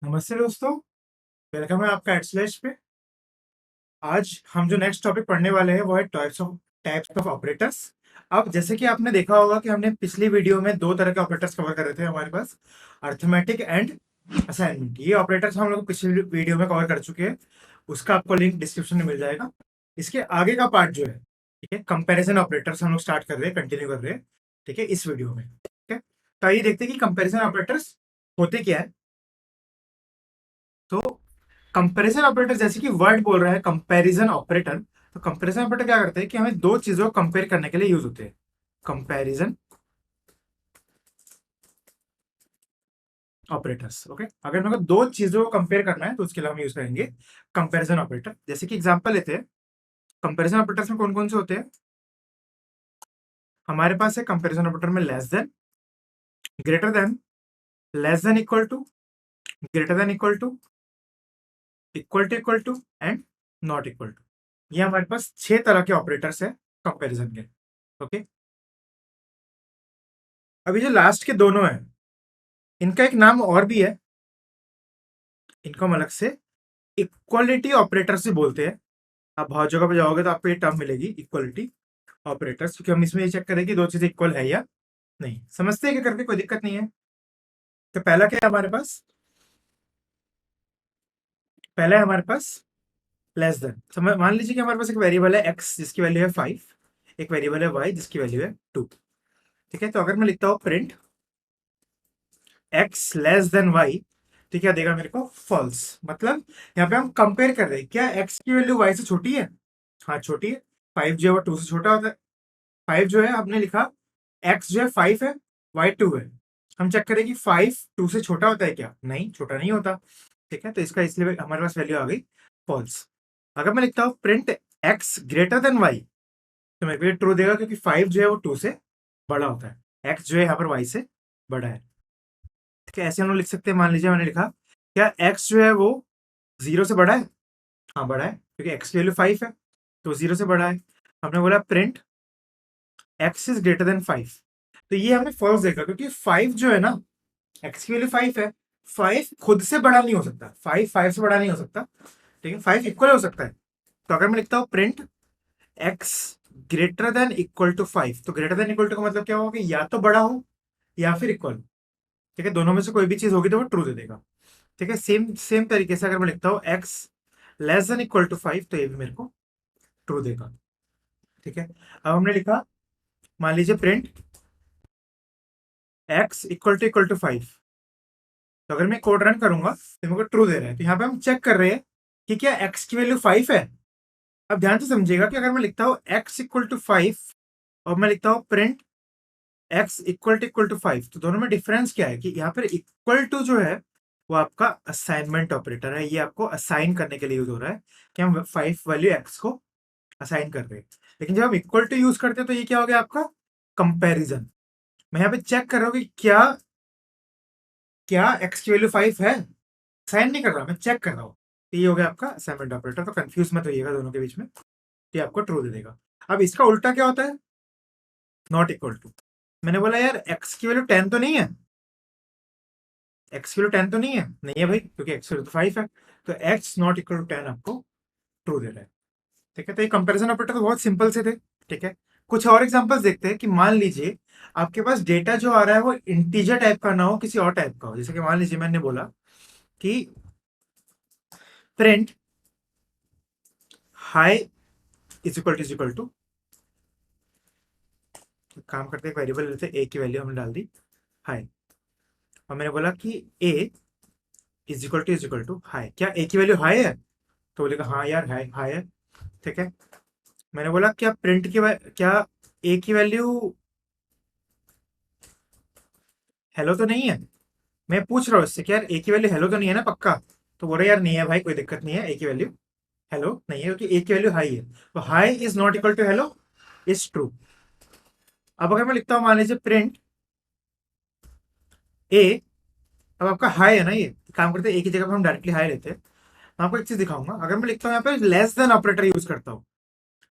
नमस्ते दोस्तों। वेलकम है आपका एटस्लैश पे। आज हम जो नेक्स्ट टॉपिक पढ़ने वाले हैं वो है टाइप्स ऑफ ऑपरेटर्स। अब जैसे कि आपने देखा होगा कि हमने पिछली वीडियो में दो तरह के ऑपरेटर्स कवर कर रहे थे हमारे पास, अर्थमेटिक एंड असाइनमेंट। ये ऑपरेटर्स हम लोग पिछली वीडियो में कवर कर चुके हैं, उसका आपको लिंक डिस्क्रिप्शन में मिल जाएगा। इसके आगे का पार्ट जो है, ठीक है, कंपैरिजन ऑपरेटर्स हम लोग स्टार्ट कर रहे हैं, कंटिन्यू कर रहे हैं, ठीक है, इस वीडियो में। ठीक है, तो आइए देखते हैं कि कंपैरिजन ऑपरेटर्स होते क्या है। तो कंपैरिजन ऑपरेटर, जैसे कि वर्ड बोल रहा है कंपैरिजन ऑपरेटर, तो कंपैरिजन ऑपरेटर क्या करते हैं कि हमें दो चीजों को कंपेयर करने के लिए यूज होते हैं। Comparison operators, okay. अगर मेरे को दो चीजों को कंपेयर करना है तो उसके लिए हम यूज करेंगे कंपैरिजन ऑपरेटर। जैसे कि एग्जांपल लेते हैं, कंपैरिजन ऑपरेटर्स में कौन कौन से होते हैं। हमारे पास है कंपैरिजन ऑपरेटर में less than, greater than, less than equal to, greater than equal to and not equal to. ये हमारे पास 6 तरह के ऑपरेटर्स है कंपैरिजन के, ओके। अभी जो लास्ट के दोनों हैं, इनका एक नाम और भी है, इनको हम अलग से इक्वलिटी ऑपरेटर्स भी बोलते हैं। आप बहुत जगह पे जाओगे तो आपको ये टर्म मिलेगी, इक्वलिटी ऑपरेटर्स, क्योंकि हम इसमें ये चेक करें कि दो चीजें इक्वल है या नहीं। समझते हैं कि करके कोई दिक्कत नहीं है। तो पहला क्या है हमारे पास, पहला है हमारे पास लेस देन। समझ, मान लीजिए कि हमारे पास एक वेरिएबल है एक्स जिसकी वैल्यू है 5, एक वेरिएबल है वाई जिसकी वैल्यू है 2। ठीक है, तो अगर मैं लिखता हूँ print X less than Y, तो क्या देगा मेरे को, फॉल्स। मतलब यहाँ पे हम कंपेयर कर रहे हैं, क्या एक्स की वैल्यू वाई से छोटी है। हाँ छोटी है। 5 जो है वो 2 से छोटा होता है। 5 जो है आपने लिखा, एक्स जो है 5 है, वाई 2 है। हम चेक करें कि 5 2 से छोटा होता है क्या, नहीं, छोटा नहीं होता। ठीक है, तो इसका इसलिए हमारे पास वैल्यू आ गई फॉल्स। अगर मैं लिखता हूँ print X greater than Y, तो मेरे को ये ट्रू देगा, क्योंकि 5 जो है वो 2 से बड़ा होता है, एक्स जो है यहाँ पर वाई से बड़ा है। ठीक है, ऐसे हम लोग लिख सकते हैं। मान लीजिए मैंने लिखा, क्या एक्स जो है वो 0 से बड़ा है। हाँ बड़ा है, क्योंकि एक्स की वैल्यू 5 है, तो 0 से बड़ा है। हमने बोला print x is greater than 5, तो ये हमें फॉल्स देगा, क्योंकि 5 जो है ना, एक्स की वैल्यू 5 है, 5 खुद से बड़ा नहीं हो सकता, 5 5 से बड़ा नहीं हो सकता, ठीक है, 5 इक्वल हो सकता है। तो अगर मैं लिखता हूँ print X greater than equal to 5, तो ग्रेटर देन इक्वल टू का मतलब क्या होगा कि या तो बड़ा हो या फिर इक्वल। ठीक है, दोनों में से कोई भी चीज होगी तो वो ट्रू दे देगा। ठीक है, सेम सेम तरीके से अगर मैं लिखता हूँ X less than equal to 5, तो ये भी मेरे को ट्रू देगा। ठीक है, अब हमने लिखा, मान लीजिए प्रिंट एक्स इक्वल टू 5, तो अगर मैं कोड रन करूंगा तो मेरे को ट्रू दे रहा है। तो यहाँ पे हम चेक कर रहे हैं कि क्या एक्स की वैल्यू 5 है। अब ध्यान से समझिएगा कि अगर मैं लिखता हूँ एक्स इक्वल टू 5 और मैं लिखता हूँ प्रिंट एक्स इक्वल टू 5, तो दोनों में डिफरेंस क्या है कि यहाँ पर इक्वल टू जो है वो आपका असाइनमेंट ऑपरेटर है। ये आपको असाइन करने के लिए यूज हो रहा है, कि हम 5 वैल्यू एक्स को असाइन कर रहे हैं। लेकिन जब हम इक्वल टू यूज करते हैं तो ये क्या हो गया आपका, कंपैरिजन। मैं यहाँ पे चेक कर रहा हूँ कि क्या क्या एक्स की वैल्यू 5 है, साइन नहीं कर रहा, मैं चेक कर रहा हूँ। तो ये हो गया आपका असाइनमेंट ऑपरेटर। तो कंफ्यूज मत होइएगा दोनों के बीच में, ये आपको ट्रू दे देगा। अब इसका उल्टा क्या होता है, नॉट इक्वल टू। मैंने बोला यार एक्स की वैल्यू 10 तो नहीं है, एक्स की वैल्यू 10 तो नहीं है भाई, क्योंकि एक्स की वैल्यू तो 5 है। तो एक्स नॉट इक्वल टू 10 आपको ट्रू दे रहा है। ठीक है, तो ये कंपेरिजन ऑपरेटर तो बहुत सिंपल से थे। ठीक है, कुछ और एग्जांपल्स देखते हैं कि मान लीजिए आपके पास डेटा जो आ रहा है वो इंटीजर टाइप का ना हो, किसी और टाइप का हो। जैसे कि मान लीजिए मैंने बोला कि print hi is equal to, काम करते एक वेरिएबल लेते, ए की वैल्यू हमने डाल दी हाई, और मैंने बोला कि ए इज इक्वल टू हाई, क्या ए की वैल्यू हाई है, तो बोलेगा हाँ यार हाई हाई है। ठीक है, मैंने बोला क्या प्रिंट की क्या ए की वैल्यू हेलो तो नहीं है। मैं पूछ रहा हूँ इससे कि यार ए की वैल्यू हेलो तो नहीं है ना पक्का, तो बोल रहा यार नहीं है भाई, कोई दिक्कत नहीं है, ए की वैल्यू हेलो नहीं है, क्योंकि ए की वैल्यू हाई है। तो hi is not equal to hello is true. अब अगर मैं लिखता हूँ, मान लीजिए प्रिंट ए, अब आपका हाई है ना, ये काम करते हैं ए की जगह पर हम डायरेक्टली हाई लेते हैं। मैं आपको एक चीज दिखाऊंगा, अगर मैं लिखता हूँ यहाँ पे लेस देन ऑपरेटर यूज करता हूँ,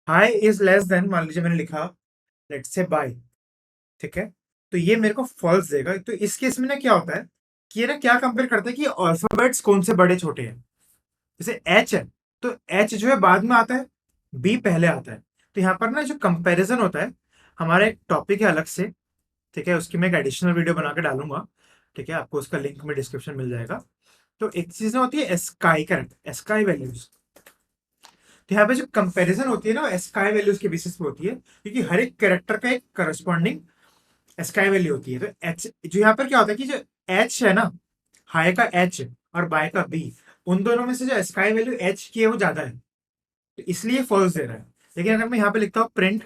हाई इज लेस देन, मान लीजिए मैंने लिखा लेट्स से बाय, ठीक है, तो ये मेरे को फॉल्स देगा। तो इस केस में ना क्या होता है कि ये ना क्या कंपेयर करता है कि अल्फाबेट्स कौन से बड़े छोटे हैं। जैसे एच है तो एच जो है बाद में आता है, बी पहले आता है। तो यहाँ पर ना जो कंपैरिजन होता है, हमारा एक टॉपिक है अलग से, ठीक है, उसकी मैं एक एडिशनल वीडियो बना के डालूंगा, ठीक है, आपको उसका लिंक में डिस्क्रिप्शन मिल जाएगा। तो एक चीज ना होती है एस्काई करंट, एस्काई वैल्यूज। तो यहाँ पे जो कंपैरिजन होती है ना एस्काई वैल्यूज के बेसिस पे होती है, क्योंकि हर एक कैरेक्टर का एक करस्पॉन्डिंग एस्काई वैल्यू होती है। तो एच जो यहाँ पर क्या होता है कि जो एच है ना, हाई का एच और बाय का बी, उन दोनों में से जो एस्काई वैल्यू एच की है वो ज्यादा है, तो इसलिए फॉल्स दे रहा है। लेकिन अगर मैं यहाँ पे लिखता हूँ print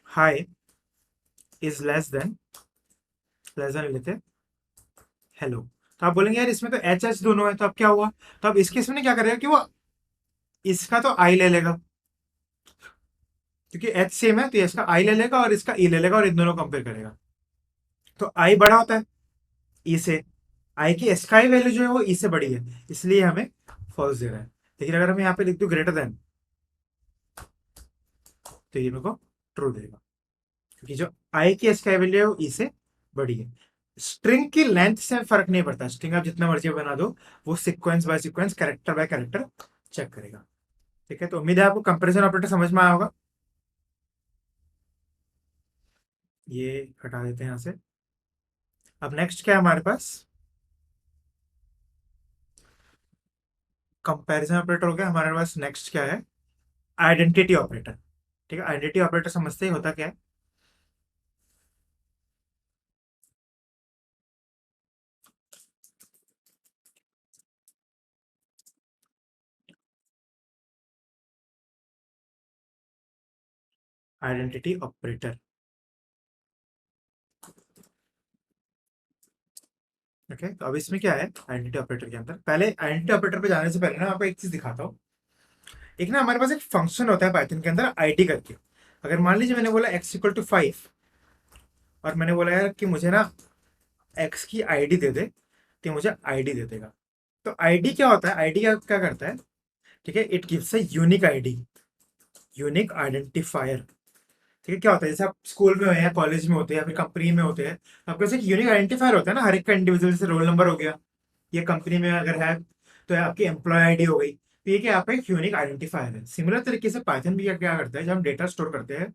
hi is less than लेते हेलो, तो आप बोलेंगे यार इसमें तो एच एच दोनों है, तो अब क्या हुआ? तो अब इस केस में क्या करेगा कि वो इसका तो आई ले लेगा, क्योंकि एच सेम है तो ये इसका आई ले लेगा और इसका ई ले लेगा और इन दोनों कंपेयर करेगा। तो आई बड़ा होता है ई से, आई की एस्काई वैल्यू जो है वो ई से बड़ी है, इसलिए हमें फॉल्स दे रहा है। लेकिन अगर हम यहाँ पे लिख दूं ग्रेटर देन, तो ये मेरे को ट्रू देगा, क्योंकि जो आई की एस्काई वैल्यू है वो ई से बड़ी है। स्ट्रिंग की लेंथ से फर्क नहीं पड़ता, स्ट्रिंग आप जितना मर्जी बना दो, वो sequence by sequence, character by character check करेगा। ठीक है, तो उम्मीद है आपको कंपैरिजन ऑपरेटर समझ में आया होगा। ये हटा देते हैं यहाँ से। अब नेक्स्ट क्या है हमारे पास? कंपैरिजन ऑपरेटर हो गया, हमारे पास नेक्स्ट क्या है? Identity operator. ठीक है, आइडेंटिटी ऑपरेटर समझते ही होता क्या है? Identity operator, okay. तो अब इसमें क्या है आइडेंटिटी ऑपरेटर के अंदर? पहले आइडेंटिटी ऑपरेटर पे जाने से पहले ना आपको एक चीज दिखाता हूँ। एक ना हमारे पास एक फंक्शन होता है पाइथन के अंदर आईडी करके। अगर मान लीजिए मैंने बोला x इक्वल टू 5 और मैंने बोला यार कि मुझे ना x की आईडी दे दे, तो ये मुझे आईडी दे देगा। तो आईडी क्या होता है? आईडी क्या करता है? ठीक है, it gives a unique ID, unique identifier. ठीक है, क्या होता है जैसे आप स्कूल में हो या कॉलेज में होते हैं या फिर कंपनी में होते हैं, तो आपके पास एक यूनिक आइडेंटिफायर होता है ना हर एक का इंडिविजुअल, जैसे रोल नंबर हो गया, ये कंपनी में अगर है तो आपकी एम्प्लॉय आईडी हो गई, तो ये क्या आपका एक यूनिक आइडेंटिफायर है। सिमिलर तरीके से पाइथन भी क्या करता है, जब हम डेटा स्टोर करते हैं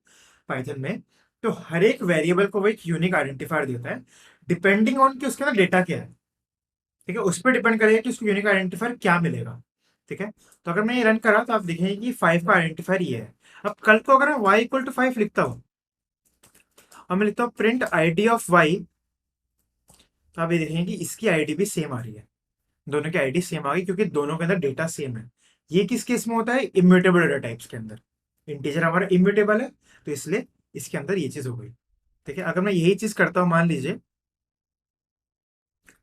पाइथन में, तो हर एक वेरिएबल को वो एक यूनिक आइडेंटिफायर देता है, डिपेंडिंग ऑन कि उसके अंदर डेटा क्या है। ठीक है, उस पर डिपेंड करेगा कि उसको यूनिक आइडेंटिफायर क्या मिलेगा। ठीक है, तो अगर मैं ये रन करा तो आप देखेंगे कि 5 का आइडेंटिफायर ये है। अब कल को अगर मैं y इक्वल टू 5 लिखता हूँ और मैं लिखता हूँ प्रिंट आईडी ऑफ y, तो आप ये देखेंगे कि इसकी आईडी भी सेम आ रही है, दोनों की आईडी सेम आ गई, क्योंकि दोनों के अंदर डेटा सेम है। ये किस केस में होता है? इम्यूटेबल डेटा टाइप्स के अंदर। इंटीजर हमारा इम्यूटेबल है, तो इसलिए इसके अंदर ये चीज हो गई। ठीक है, अगर मैं यही चीज करता हूँ, मान लीजिए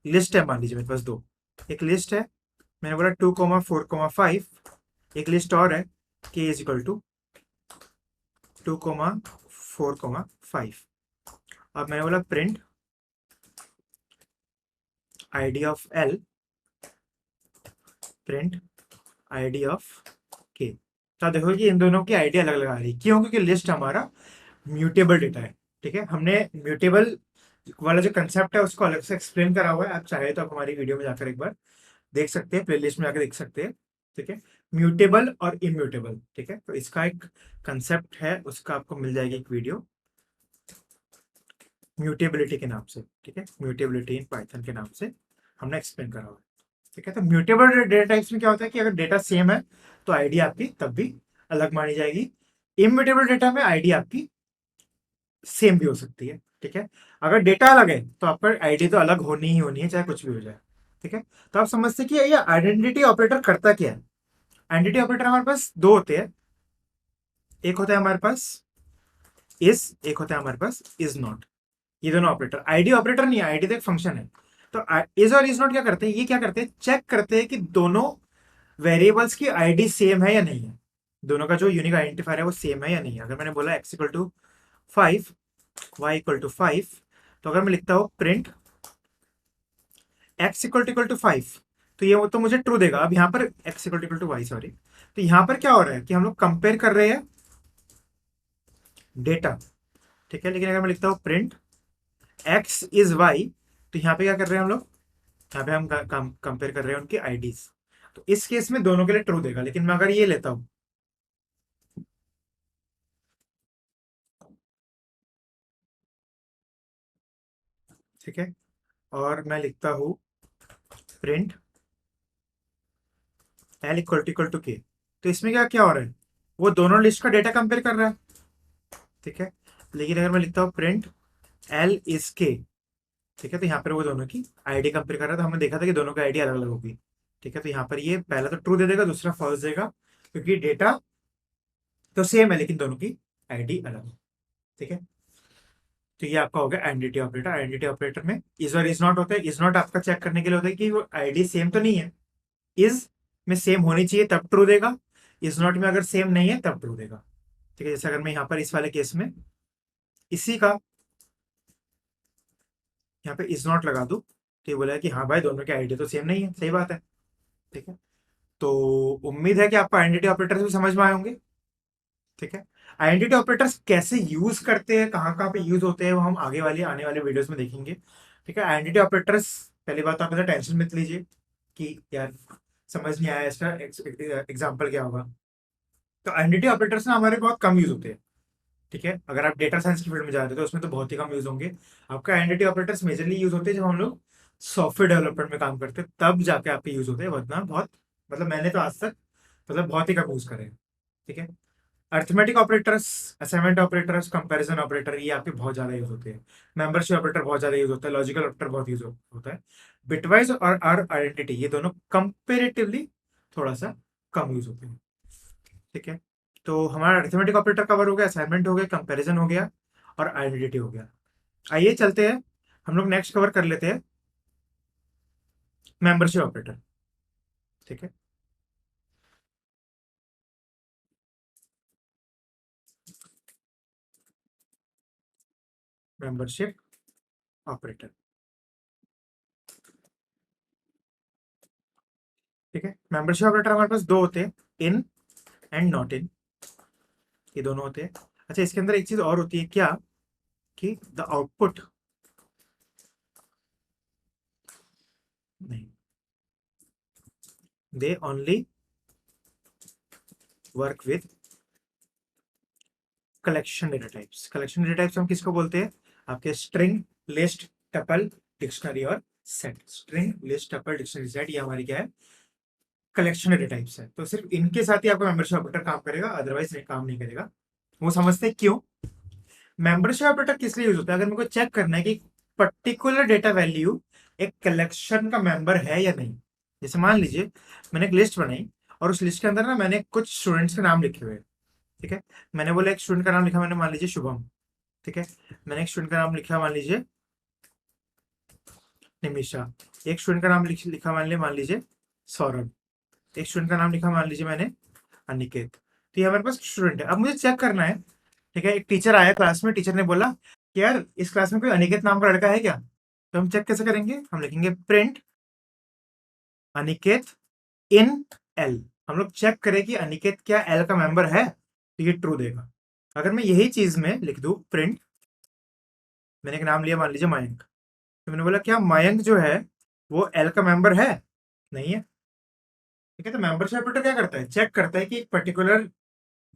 लिस्ट है, मान लीजिए मेरे पास दो, एक लिस्ट है, मैंने बोला 2,4,5, एक लिस्ट और है k इज इक्वल टू 2,4,5। अब मैंने बोला print ID of l, print ID of k। तो आप देखो कि इन दोनों की आईडी अलग अलग आ रही है, क्यों? क्योंकि लिस्ट हमारा म्यूटेबल डेटा है। ठीक है, हमने म्यूटेबल वाला जो कंसेप्ट है उसको अलग से एक्सप्लेन करा हुआ है, आप चाहे तो आप हमारी वीडियो में जाकर एक बार देख सकते हैं, प्लेलिस्ट में जाकर देख सकते हैं। ठीक है, म्यूटेबल और इम्यूटेबल। ठीक है, तो इसका एक कंसेप्ट है, उसका आपको मिल जाएगी एक वीडियो म्यूटेबिलिटी के नाम से। ठीक है, म्यूटेबिलिटी इन पाइथन के नाम से हमने एक्सप्लेन करा हुआ है। ठीक है, तो म्यूटेबल डेटा टाइप्स में क्या होता है कि अगर डेटा सेम है तो आईडी आपकी तब भी अलग मानी जाएगी। इम्यूटेबल डेटा में आईडी आपकी सेम भी हो सकती है। ठीक है, अगर डेटा अलग है तो आपका आईडी तो अलग होनी ही होनी है, चाहे कुछ भी हो जाए। ठीक है, तो आप समझते कि ये आइडेंटिटी ऑपरेटर करता क्या है? आइडेंटिटी ऑपरेटर हमारे पास दो होते हैं, एक होता है हमारे पास इज, एक होता है हमारे पास इज नॉट। ये दोनों ऑपरेटर, आईडी ऑपरेटर नहीं है, आईडी तो एक फंक्शन है। तो इज और इज नॉट क्या करते हैं? ये क्या करते हैं, चेक करते हैं कि दोनों वेरिएबल्स की आईडी सेम है या नहीं है, दोनों का जो यूनिक आइडेंटिफायर है वो सेम है या नहीं है। अगर मैंने बोला x equal to 5, y equal to 5, तो अगर मैं लिखता हूँ प्रिंट x इक्वल टू 5, तो ये तो मुझे ट्रू देगा। अब यहाँ पर x equal to y, sorry, तो यहाँ पर क्या हो रहा है कि हम लोग कंपेयर कर रहे हैं डेटा। ठीक है, लेकिन अगर मैं लिखता हूँ प्रिंट x इज y, तो यहाँ पे क्या कर रहे हैं हम लोग, यहाँ पे हम कंपेयर कर रहे हैं उनकी आईडीज। तो इस केस में दोनों के लिए ट्रू देगा, लेकिन मैं अगर ये लेता हूं, ठीक है, और मैं लिखता हूं प्रिंट एल इक्वल टू के, तो इसमें क्या क्या हो रहा है, वो दोनों लिस्ट का डेटा कंपेयर कर रहा है, ठीक है। लेकिन अगर मैं लिखता हूँ प्रिंट एल इज के, ठीक है, तो यहाँ पर वो दोनों की आईडी कंपेयर कर रहा था, हमने देखा था कि दोनों की आईडी अलग अलग होगी, ठीक है। तो यहाँ पर ये पहला तो ट्रू दे देगा, दूसरा फॉल्स देगा, क्योंकि डेटा तो सेम है लेकिन दोनों की आईडी अलग है, ठीक है। तो ये आपका हो गया आइडेंटिटी ऑपरेटर। आइडेंटिटी ऑपरेटर में इज और इज नॉट होता है। इज नॉट आपका चेक करने के लिए होता है कि वो आईडी सेम तो नहीं है, इज में सेम होनी चाहिए तब ट्रू देगा, इज नॉट में अगर सेम नहीं है तब ट्रू देगा, ठीक है। जैसे अगर मैं यहाँ पर इस वाले केस में इसी का यहाँ पे इज नॉट लगा दूं, तो ये बोला कि हाँ भाई दोनों की आईडी तो सेम नहीं है, सही बात है, ठीक है। तो उम्मीद है कि आपको आइडेंटिटी ऑपरेटर्स भी समझ में आए होंगे, ठीक है। आइडेंटिटी ऑपरेटर्स कैसे यूज करते हैं, कहाँ कहाँ पे यूज होते हैं, वो हम आगे वाली आने वाले वीडियोस में देखेंगे, ठीक है। आइडेंटिटी ऑपरेटर्स, पहली बात तो आप ऐसा टेंशन मत लीजिए कि यार समझ नहीं आया इसका एग्जाम्पल क्या होगा। तो आइडेंटिटी ऑपरेटर्स ना हमारे बहुत कम यूज होते हैं, ठीक है। अगर आप डेटा साइंस की फील्ड में जाते हो तो उसमें तो बहुत ही कम यूज होंगे। आपका आइडेंटिटी ऑपरेटर्स मेजरली यूज होते हैं जब हम लोग सॉफ्टवेयर डेवलपमेंट में काम करते हैं, तब जाके आपके यूज होते हैं, वरना बहुत, मतलब मैंने तो आज तक मतलब बहुत ही कम यूज करे हैं, ठीक है। Arithmetic operators, assignment operators, comparison operator, ये आपके बहुत ज्यादा यूज होते हैं। मेंबरशिप ऑपरेटर बहुत ज्यादा यूज होता है। लॉजिकल ऑपरेटर बहुत यूज होता है। बिटवाइज और आर आइडेंटिटी, ये दोनों कंपेरेटिवली थोड़ा सा कम यूज होते हैं, ठीक है। तो हमारा अर्थमेटिक ऑपरेटर कवर हो गया, असाइनमेंट हो गया, कंपैरिजन हो गया और आइडेंटिटी हो गया। आइए चलते हैं, हम लोग नेक्स्ट कवर कर लेते हैं मेंबरशिप ऑपरेटर, ठीक है। मेंबरशिप ऑपरेटर, ठीक है। मेंबरशिप ऑपरेटर हमारे पास दो होते हैं, इन एंड नॉट इन, ये दोनों होते हैं। अच्छा, इसके अंदर एक चीज और होती है क्या, कि द आउटपुट, नहीं, they only work with collection data types. Collection data types हम किसको बोलते हैं, आपके स्ट्रिंग, लिस्ट, टपल, डिक्शनरी और set. String, list, tuple, dictionary, set, ये हमारी क्या है, कलेक्शन डेटा टाइप्स है। तो सिर्फ इनके साथ ही आपका मेंबरशिप ऑपरेटर काम करेगा, अदरवाइज काम नहीं करेगा। वो समझते हैं क्यों। मेंबरशिप ऑपरेटर किस लिए यूज होता है, अगर मेरे को चेक करना है कि पर्टिकुलर डेटा वैल्यू एक कलेक्शन का मेंबर है या नहीं। जैसे मान लीजिए मैंने एक लिस्ट बनाई और उस लिस्ट के अंदर ना मैंने कुछ स्टूडेंट्स के नाम लिखे हुए हैं, ठीक है। मैंने बोला एक स्टूडेंट का नाम लिखा मैंने, मान लीजिए शुभम, ठीक है। मैंने एक स्टूडेंट का नाम लिखा, मान लीजिए निमिषा। एक स्टूडेंट का नाम लिखा मान लीजिए सौरभ। एक स्टूडेंट का नाम लिखा मान लीजिए मैंने अनिकेत। तो ये हमारे पास स्टूडेंट है। अब मुझे चेक करना है, ठीक है, एक टीचर आया क्लास में, टीचर ने बोला कि यार इस क्लास में कोई अनिकेत नाम का लड़का है क्या। तो हम चेक कैसे करेंगे, हम लिखेंगे प्रिंट अनिकेत इन एल। हम लोग चेक करें कि अनिकेत क्या एल का मेंबर है, तो ये ट्रू देगा। अगर मैं यही चीज में लिख दूं प्रिंट, मैंने एक नाम लिया मान लीजिए मयंक, तो मैंने बोला क्या मयंक जो है वो एल का मेंबर है, नहीं है, ठीक है। तो मेंबरशिप ऑपरेटर क्या करता है, चेक करता है कि एक पर्टिकुलर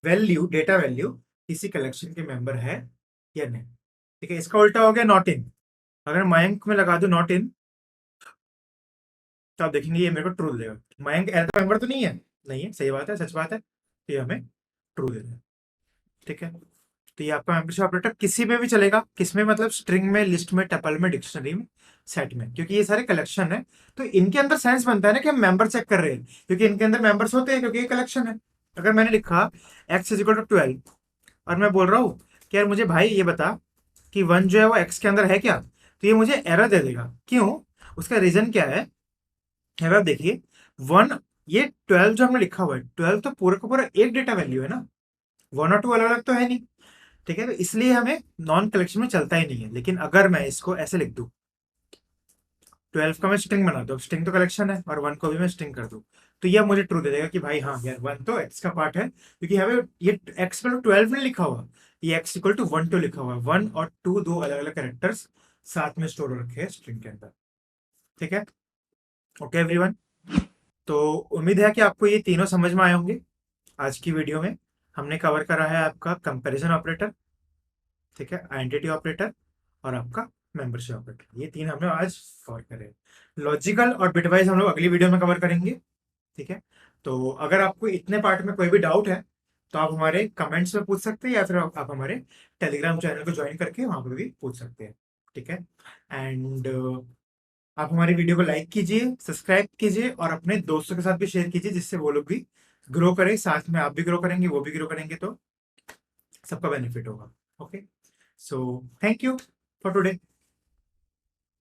वैल्यू, डेटा वैल्यू किसी कलेक्शन के मेंबर है या नहीं, ठीक है। इसका उल्टा हो गया नॉट इन। अगर मयंक में लगा दो नॉट इन, तो आप देखेंगे ये मेरे को ट्रू देगा। मयंक एल का मेंबर तो नहीं है, नहीं है, सही बात है, सच बात है, तो ये हमें ट्रू दे देगा, ठीक है। तो ये आपका मेंबरशिप ऑपरेटर किसी में भी चलेगा, किसमें, मतलब स्ट्रिंग में, लिस्ट में, टपल में, डिक्शनरी में, सेट में, क्योंकि ये सारे कलेक्शन है। तो इनके अंदर सेंस बनता है ना कि हम मेंबर चेक कर रहे हैं, क्योंकि इनके अंदर मेंबर्स होते हैं, क्योंकि ये कलेक्शन है। अगर मैंने लिखा एक्स इज इक्वल टू 12 और मैं बोल रहा हूँ कि यार मुझे भाई ये बता कि वन जो है वो एक्स के अंदर है क्या, तो ये मुझे एरर दे देगा। क्यों, उसका रीजन क्या है, अब आप देखिए वन, ये 12 जो हमने लिखा हुआ है, 12 तो पूरा का पूरा एक डेटा वैल्यू है ना, वन और टू अलग अलग तो है नहीं, ठीक है। तो इसलिए हमें नॉन कलेक्शन में चलता ही नहीं है। लेकिन अगर मैं इसको ऐसे लिख दूं, 12 का मैं स्ट्रिंग बना दूं, स्ट्रिंग तो कलेक्शन है, और वन को भी मैं स्ट्रिंग कर दूं, तो ये मुझे ट्रू दे देगा कि भाई हाँ यार वन तो एक्स का पार्ट है, क्योंकि हमें ये एक्स इक्वल टू 12 में लिखा हुआ, ये X equal to one two लिखा हुआ है। वन और टू दो अलग अलग कैरेक्टर्स साथ में स्टोर हो रखे हैं स्ट्रिंग के अंदर। ठीक है, ओके एवरीवन। तो उम्मीद है कि आपको ये तीनों समझ में आए होंगे। आज की वीडियो में हमने कवर करा है आपका कंपैरिजन ऑपरेटर, ठीक है, आइडेंटिटी ऑपरेटर और आपका मेंबरशिप ऑपरेटर। ये तीन हमने आज कवर करे। लॉजिकल और बिटवाइज हम लोग अगली वीडियो में कवर करेंगे। ठीक है, तो अगर आपको इतने पार्ट में कोई भी डाउट है तो आप हमारे कमेंट्स में पूछ सकते हैं, या फिर आप हमारे टेलीग्राम चैनल को ज्वाइन करके वहां पर भी पूछ सकते हैं। ठीक है, एंड आप हमारी वीडियो को लाइक कीजिए, सब्सक्राइब कीजिए और अपने दोस्तों के साथ भी शेयर कीजिए, जिससे वो लोग भी ग्रो करें, साथ में आप भी ग्रो करेंगे, वो भी ग्रो करेंगे, तो सबका बेनिफिट होगा। Okay, so thank you for today.